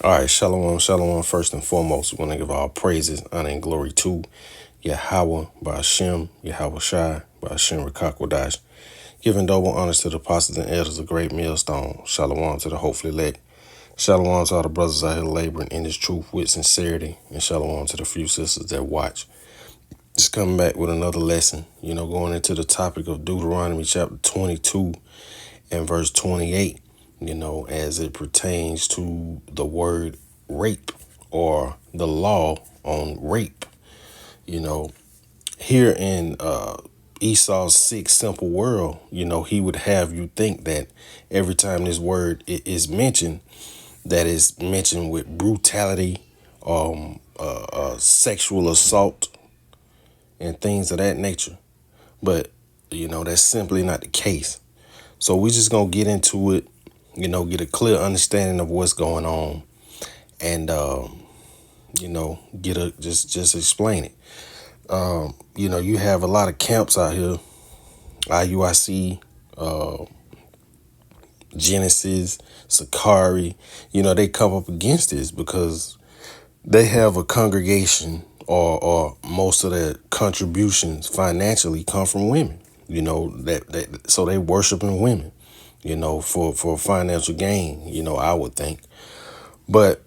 All right, shalom, shalom. First and foremost, we want to give all praises, honor, and glory to Yahweh, Ba'ashem, Yahweh Shai, Ba'ashem Rekakwadash. Giving double honors to the apostles and elders of great millstone. Shalom to the hopefully elect. Shalom to all the brothers out here laboring in this truth with sincerity. And shalom to the few sisters that watch. Just coming back with another lesson, going into the topic of Deuteronomy chapter 22 and verse 28. As it pertains to the word rape or the law on rape. Here in Esau's sick, simple world, he would have you think that every time this word is mentioned, that is mentioned with brutality, sexual assault, and things of that nature. But, that's simply not the case. So we just going to get into it, get a clear understanding of what's going on and, just explain it. You have a lot of camps out here, IUIC, Genesis, Sakari, they come up against this because they have a congregation or most of their contributions financially come from women, so they worshiping women, for financial gain, I would think. But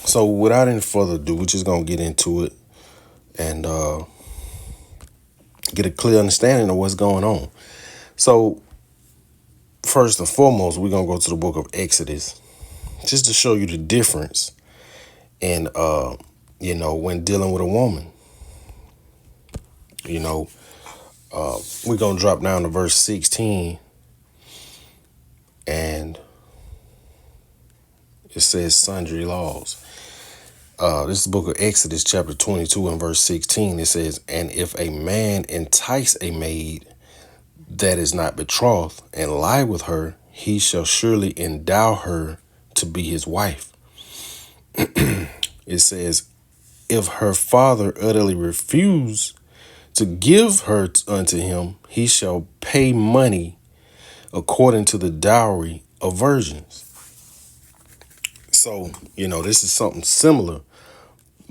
so without any further ado, we're just going to get into it and get a clear understanding of what's going on. So first and foremost, we're going to go to the book of Exodus just to show you the difference in, when dealing with a woman. We're going to drop down to verse 16 and it says sundry laws. This is the book of Exodus chapter 22 and verse 16. It says, and if a man entice a maid that is not betrothed and lie with her, he shall surely endow her to be his wife. It says, if her father utterly refuse to give her unto him, he shall pay money according to the dowry of virgins. So, this is something similar,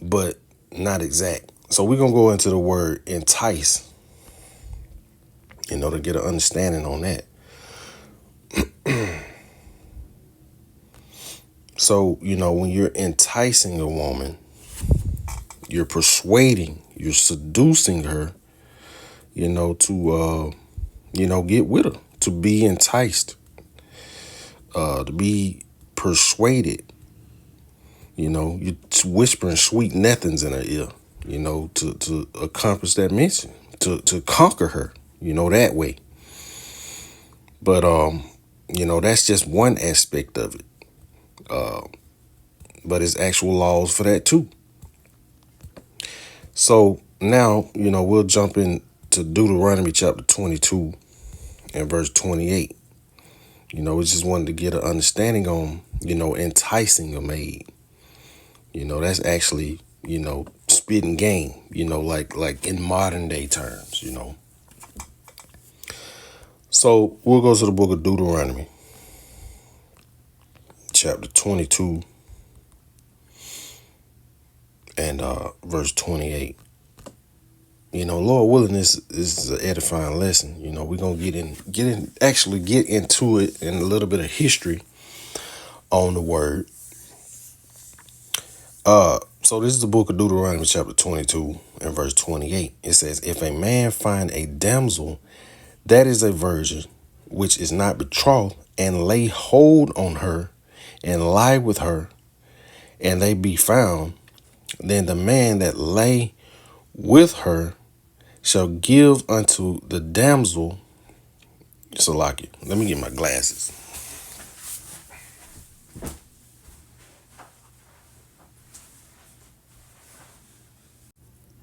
but not exact. So we're going to go into the word entice, to get an understanding on that. So, when you're enticing a woman, you're persuading, you're seducing her, to, get with her, to be enticed, to be persuaded. You're whispering sweet nothings in her ear, to accomplish that mission, to conquer her, that way. But, that's just one aspect of it. But it's actual laws for that too. So now, we'll jump into Deuteronomy chapter 22 and verse 28. We just wanted to get an understanding on, enticing a maid. That's actually, spitting game, like in modern day terms, So we'll go to the book of Deuteronomy, chapter 22 and verse 28. Lord willing, this is an edifying lesson. We're gonna get into it in a little bit of history on the word. So this is the book of Deuteronomy chapter 22 and verse 28. It says, if a man find a damsel that is a virgin, which is not betrothed, and lay hold on her and lie with her, and they be found, then the man that lay with her shall give unto the damsel. Salakia. Let me get my glasses.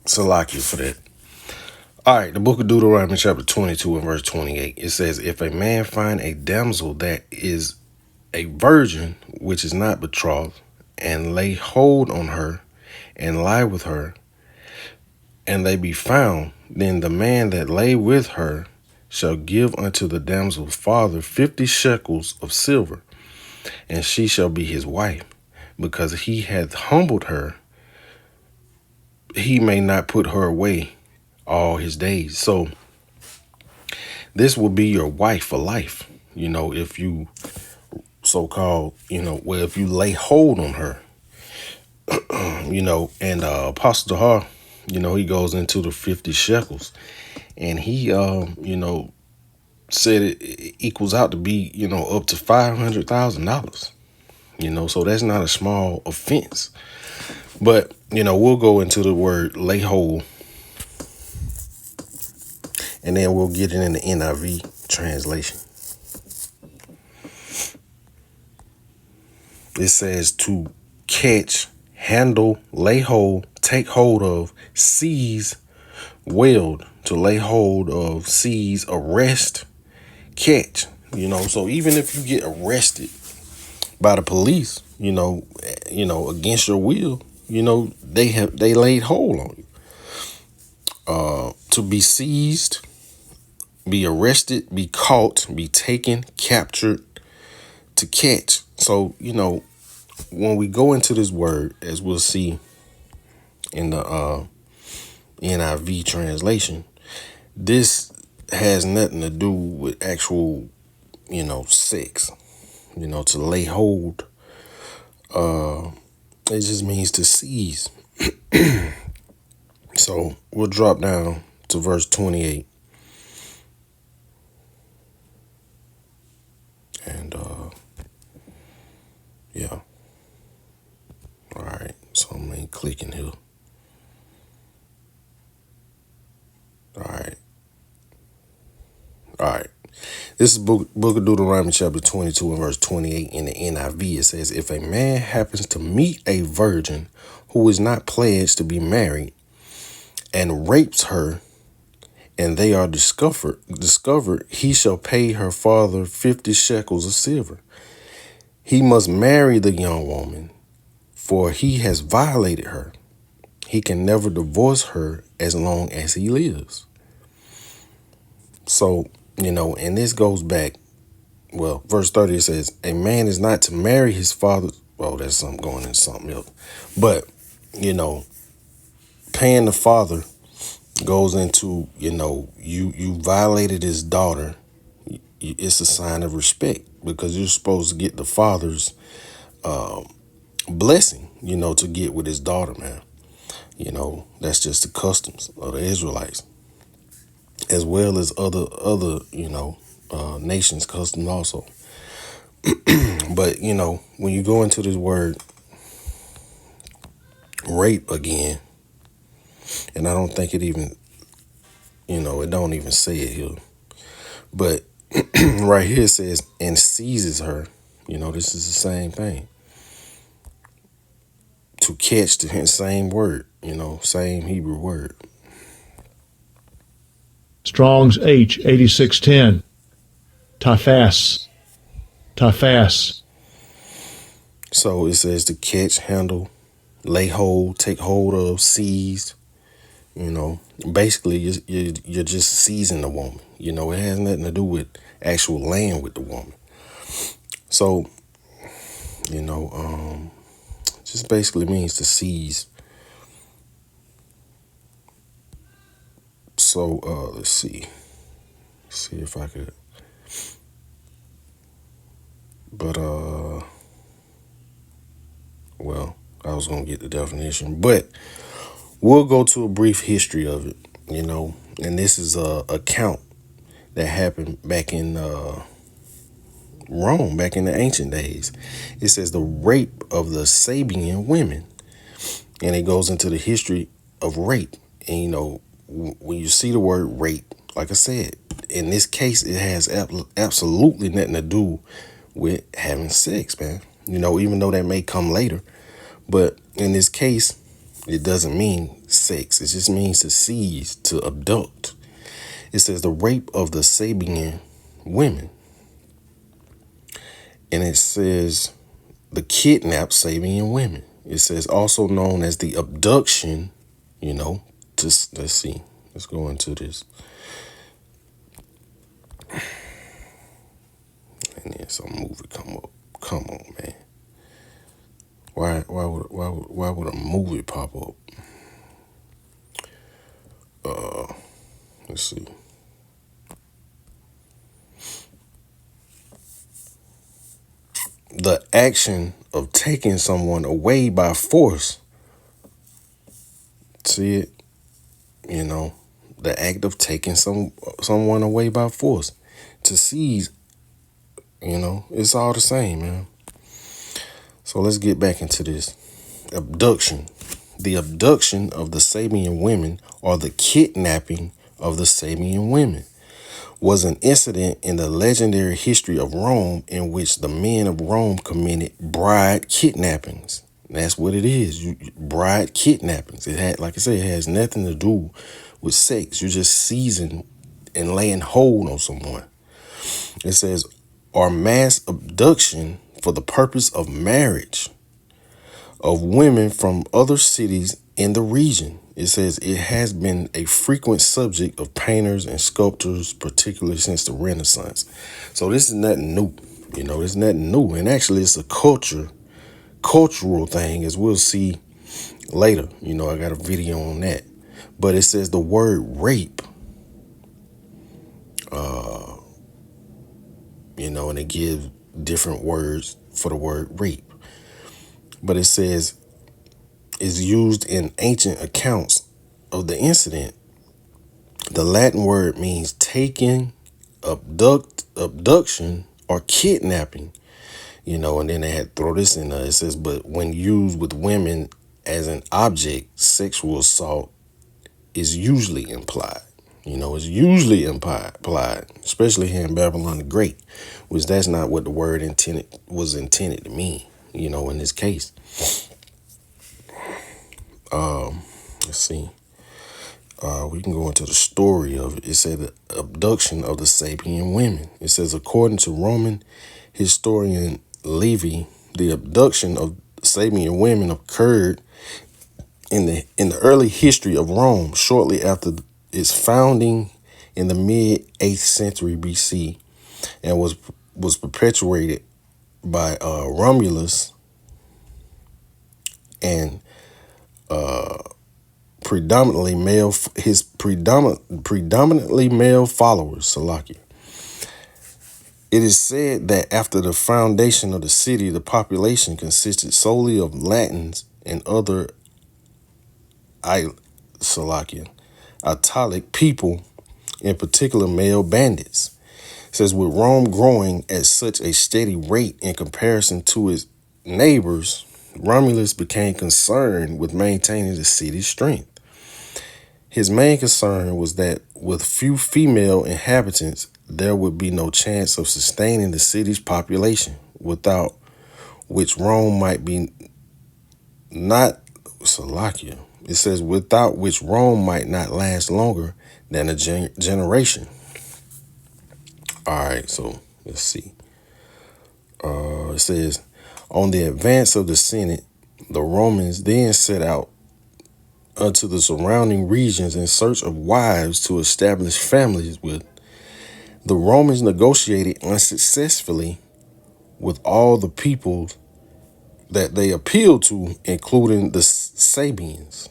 Salakia for that. All right, the book of Deuteronomy chapter 22 and verse 28. It says, if a man find a damsel that is a virgin, which is not betrothed, and lay hold on her and lie with her, and they be found, then the man that lay with her shall give unto the damsel's father 50 shekels of silver, and she shall be his wife. because he hath humbled her, he may not put her away all his days. So this will be your wife for life, if you so-called, well, if you lay hold on her, and Apostle Dahar, he goes into the 50 shekels, and he, said it equals out to be, up to $500,000, so that's not a small offense. But, we'll go into the word lay hold, and then we'll get it in the NIV translation. It says to catch, handle, lay hold, take hold of, seize, weld, to lay hold of, seize, arrest, catch. So even if you get arrested by the police, against your will, they laid hold on you. To be seized, be arrested, be caught, be taken, captured, to catch. So, when we go into this word, as we'll see in the NIV translation, this has nothing to do with actual, sex. To lay hold, it just means to seize. So we'll drop down to verse 28. And yeah. All right. So I'm going to click in here. All right. This is book of Deuteronomy chapter 22 and verse 28 in the NIV. It says, if a man happens to meet a virgin who is not pledged to be married and rapes her, and they are discovered, he shall pay her father 50 shekels of silver. He must marry the young woman, for he has violated her. He can never divorce her as long as he lives. So, and this goes back, well, verse 30, it says, a man is not to marry his father. Well, that's something going into something else. But, paying the father goes into, you violated his daughter. It's a sign of respect because you're supposed to get the father's blessing, to get with his daughter, man. That's just the customs of the Israelites, as well as other nations' customs also. But, when you go into this word rape again, and I don't think it even, it don't even say it here. But right here it says, and seizes her. This is the same thing. To catch, the same word, same Hebrew word. Strong's H 8610. Tafas. So it says to catch, handle, lay hold, take hold of, seize. Basically you're just seizing the woman. It has nothing to do with actual laying with the woman. So, just basically means to seize. So let's see if I could. But well, I was gonna get the definition, but we'll go to a brief history of it. And this is a account that happened back in Rome, back in the ancient days. It says the rape of the Sabian women, and it goes into the history of rape. And when you see the word rape, like I said, in this case, it has absolutely nothing to do with having sex, man. Even though that may come later, but in this case, it doesn't mean sex. It just means to seize, to abduct. It says the rape of the Sabian women. And it says the kidnapped Sabian women. It says also known as the abduction, let's see. Let's go into this. And then some movie come up. Come on, man. Why would a movie pop up? Let's see. The action of taking someone away by force. See it? You know, the act of taking someone away by force. To seize, it's all the same, man. So let's get back into this. Abduction. The abduction of the Sabian women, or the kidnapping of the Sabian women, was an incident in the legendary history of Rome in which the men of Rome committed bride kidnappings. That's what it is. Bride kidnappings. It had, like I said, it has nothing to do with sex. You're just seizing and laying hold on someone. It says, or mass abduction for the purpose of marriage of women from other cities in the region. It says it has been a frequent subject of painters and sculptors, particularly since the Renaissance. So this is nothing new. It's nothing new. And actually it's a cultural thing, as we'll see later. I got a video on that. But it says the word rape, and it gives different words for the word rape. But it says is used in ancient accounts of the incident. The Latin word means taking, abduction, or kidnapping. And then they had to throw this in there. It says, but when used with women as an object, sexual assault is usually implied. It's usually implied, especially here in Babylon the Great, which that's not what the word was intended to mean, in this case. Let's see. We can go into the story of it. It said the abduction of the Sabian women. It says, according to Roman historian Livy, the abduction of Sabian women occurred in the early history of Rome, shortly after its founding in the mid 8th century BC, and was perpetuated by Romulus and predominantly male followers, Salakia. It is said that after the foundation of the city, the population consisted solely of Latins and other Italic people, in particular male bandits. It says, with Rome growing at such a steady rate in comparison to its neighbors, Romulus became concerned with maintaining the city's strength. His main concern was that with few female inhabitants, there would be no chance of sustaining the city's population, without which Rome might be not Salakia. It says, without which Rome might not last longer than a generation. All right, so let's see. It says, on the advance of the Senate, the Romans then set out unto the surrounding regions in search of wives to establish families with. The Romans negotiated unsuccessfully with all the peoples that they appealed to, including the Sabians.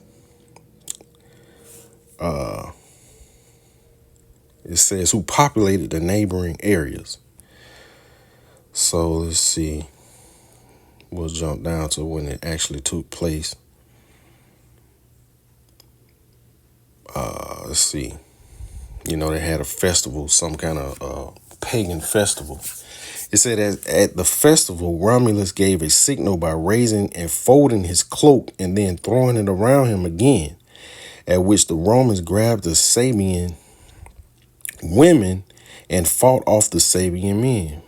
It says who populated the neighboring areas. So let's see. We'll jump down to when it actually took place. Let's see. They had a festival, some kind of pagan festival. It said at the festival, Romulus gave a signal by raising and folding his cloak and then throwing it around him again, at which the Romans grabbed the Sabian women and fought off the Sabian men.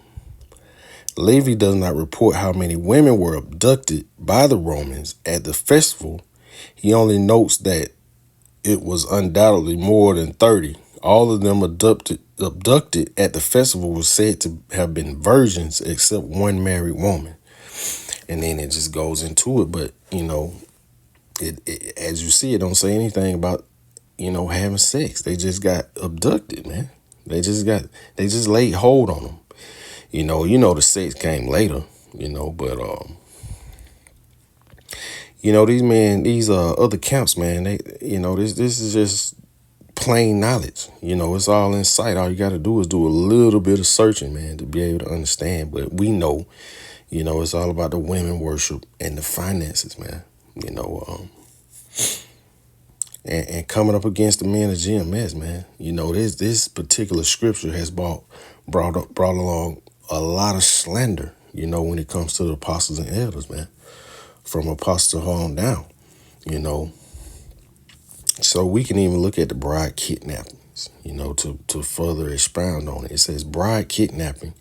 Livy does not report how many women were abducted by the Romans at the festival. He only notes that it was undoubtedly more than 30. All of them abducted at the festival was said to have been virgins, except one married woman. And then it just goes into it. But, it as you see, it don't say anything about, having sex. They just got abducted, man. They just laid hold on them. The sex came later, but these other camps, man, this is just plain knowledge. It's all in sight. All you got to do is do a little bit of searching, man, to be able to understand. But we know, it's all about the women worship and the finances, man. And coming up against the men of GMS, man. This particular scripture has brought along a lot of slander, when it comes to the apostles and elders, man, from apostle on down, So we can even look at the bride kidnappings, to further expound on it. It says bride kidnapping,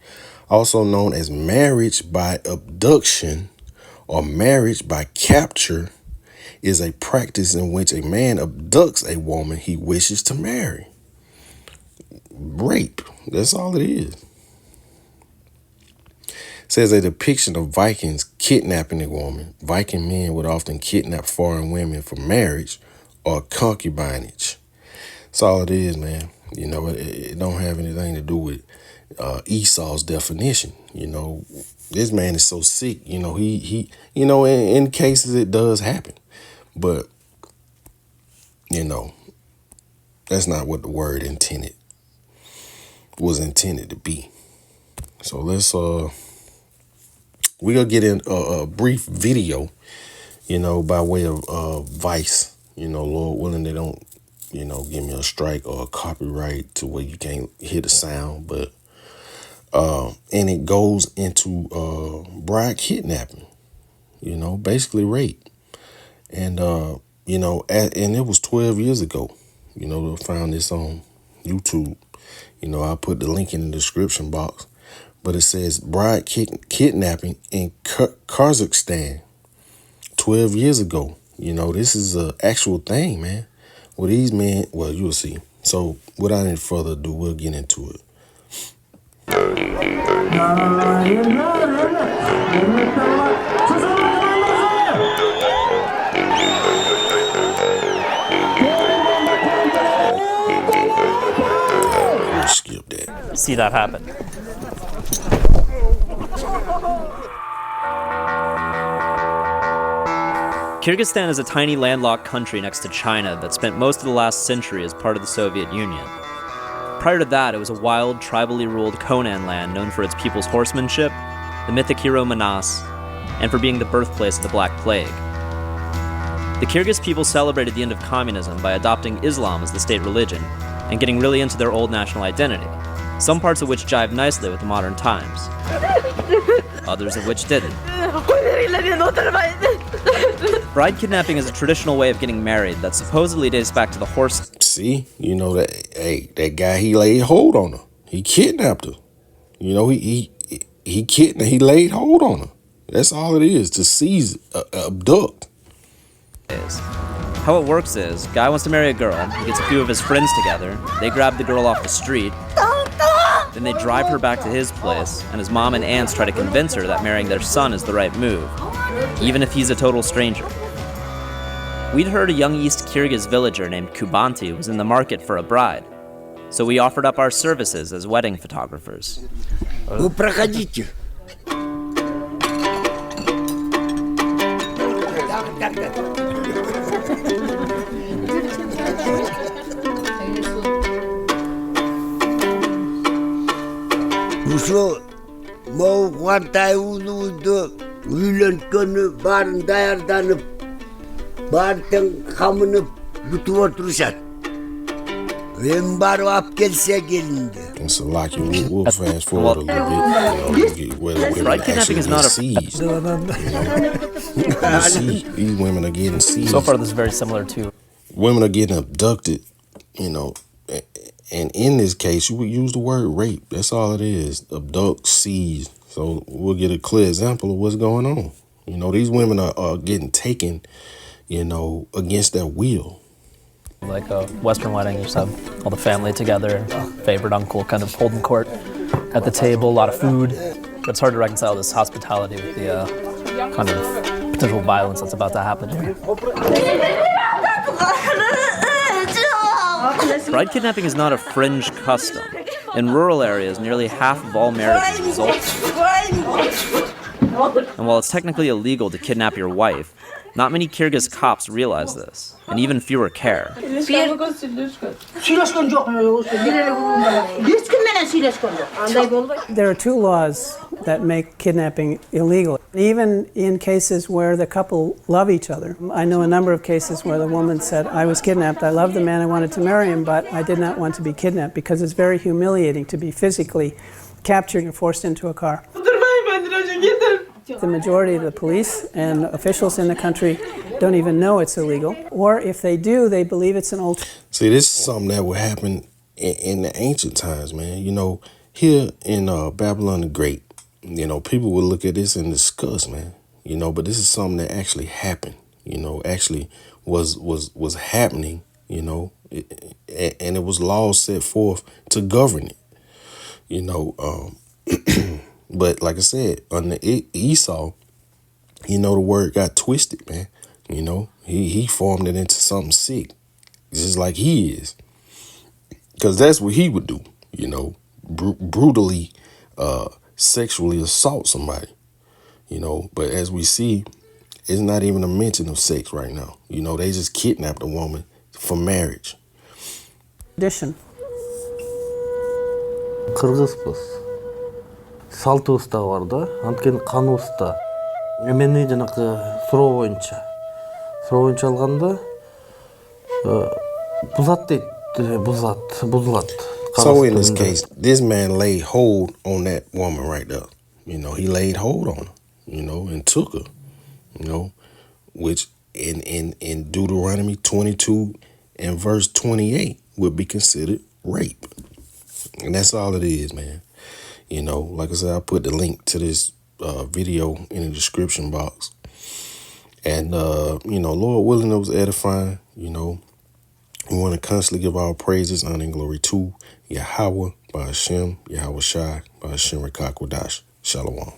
also known as marriage by abduction or marriage by capture, is a practice in which a man abducts a woman he wishes to marry. Rape, that's all it is. It says a depiction of Vikings kidnapping a woman. Viking men would often kidnap foreign women for marriage or concubinage. That's all it is, man. It don't have anything to do with Esau's definition. This man is so sick. In cases it does happen. But, that's not what the word was intended to be. So let's, we're going to get in a brief video, by way of Vice. Lord willing, they don't, give me a strike or a copyright to where you can't hear the sound. But, and it goes into bride kidnapping, basically rape. And, and it was 12 years ago, I found this on YouTube. I'll put the link in the description box. But it says bride kidnapping in Kazakhstan 12 years ago. This is an actual thing, man. Well, these men, well, you'll see. So without any further ado, we'll get into it. We'll skip that. See that happen. Kyrgyzstan is a tiny landlocked country next to China that spent most of the last century as part of the Soviet Union. Prior to that, it was a wild, tribally ruled Conan land known for its people's horsemanship, the mythic hero Manas, and for being the birthplace of the Black Plague. The Kyrgyz people celebrated the end of communism by adopting Islam as the state religion and getting really into their old national identity, some parts of which jive nicely with the modern times, others of which didn't. Bride kidnapping is a traditional way of getting married that supposedly dates back to the horse. See, that guy, he laid hold on her. He kidnapped her. He laid hold on her. That's all it is, to seize, abduct. How it works is, guy wants to marry a girl, he gets a few of his friends together, they grab the girl off the street, then they drive her back to his place, and his mom and aunts try to convince her that marrying their son is the right move, even if he's a total stranger. We'd heard a young East Kyrgyz villager named Kubanti was in the market for a bride, so we offered up our services as wedding photographers. And so, like, we'll fast forward a little bit. Bride kidnapping is not a seized. These women are getting seized. So far, this is very similar to women are getting abducted, and in this case, you would use the word rape. That's all it is. Abduct, seize. So we'll get a clear example of what's going on. These women are getting taken, against their will. like a Western wedding. You just have all the family together, favorite uncle kind of holding court at the table, a lot of food. But it's hard to reconcile this hospitality with the kind of potential violence that's about to happen here. Bride kidnapping is not a fringe custom. In rural areas, nearly half of all marriages result. And while it's technically illegal to kidnap your wife, Not many Kyrgyz cops realize this, and even fewer care. There are two laws that make kidnapping illegal, even in cases where the couple love each other. I know a number of cases where the woman said, I was kidnapped, I love the man, I wanted to marry him, but I did not want to be kidnapped, because it's very humiliating to be physically captured and forced into a car. The majority of the police and officials in the country don't even know it's illegal, or if they do, they believe it's an old... See, this is something that would happen in the ancient times, man. You know, here in Babylon the Great, you know, people would look at this and discuss, man. You know, but this is something that actually happened. You know, actually was happening. You know, and it was laws set forth to govern it. You know, but like I said, under Esau, you know, the word got twisted, man. You know, he formed it into something sick, just like he is. Because that's what he would do, you know, brutally sexually assault somebody, you know. But as we see, it's not even a mention of sex right now. You know, they just kidnapped a woman for marriage. Tradition. Кыргызбыз. Салтыбыз да бар да, анткени каныбыз да. Мени жанакы суроо боюнча алганда бузат дейт, бузулат. So in this case, this man laid hold on that woman right there. You know, he laid hold on her, you know, and took her, you know, which in Deuteronomy 22 and verse 28 would be considered rape. And that's all it is, man. You know, like I said, I'll put the link to this video in the description box. And, you know, Lord willing, it was edifying. You know, we want to constantly give our praises, honor, and glory to Yahweh, by Hashem, Yahweh Shai, by Hashem Rekakwadash. Shalom.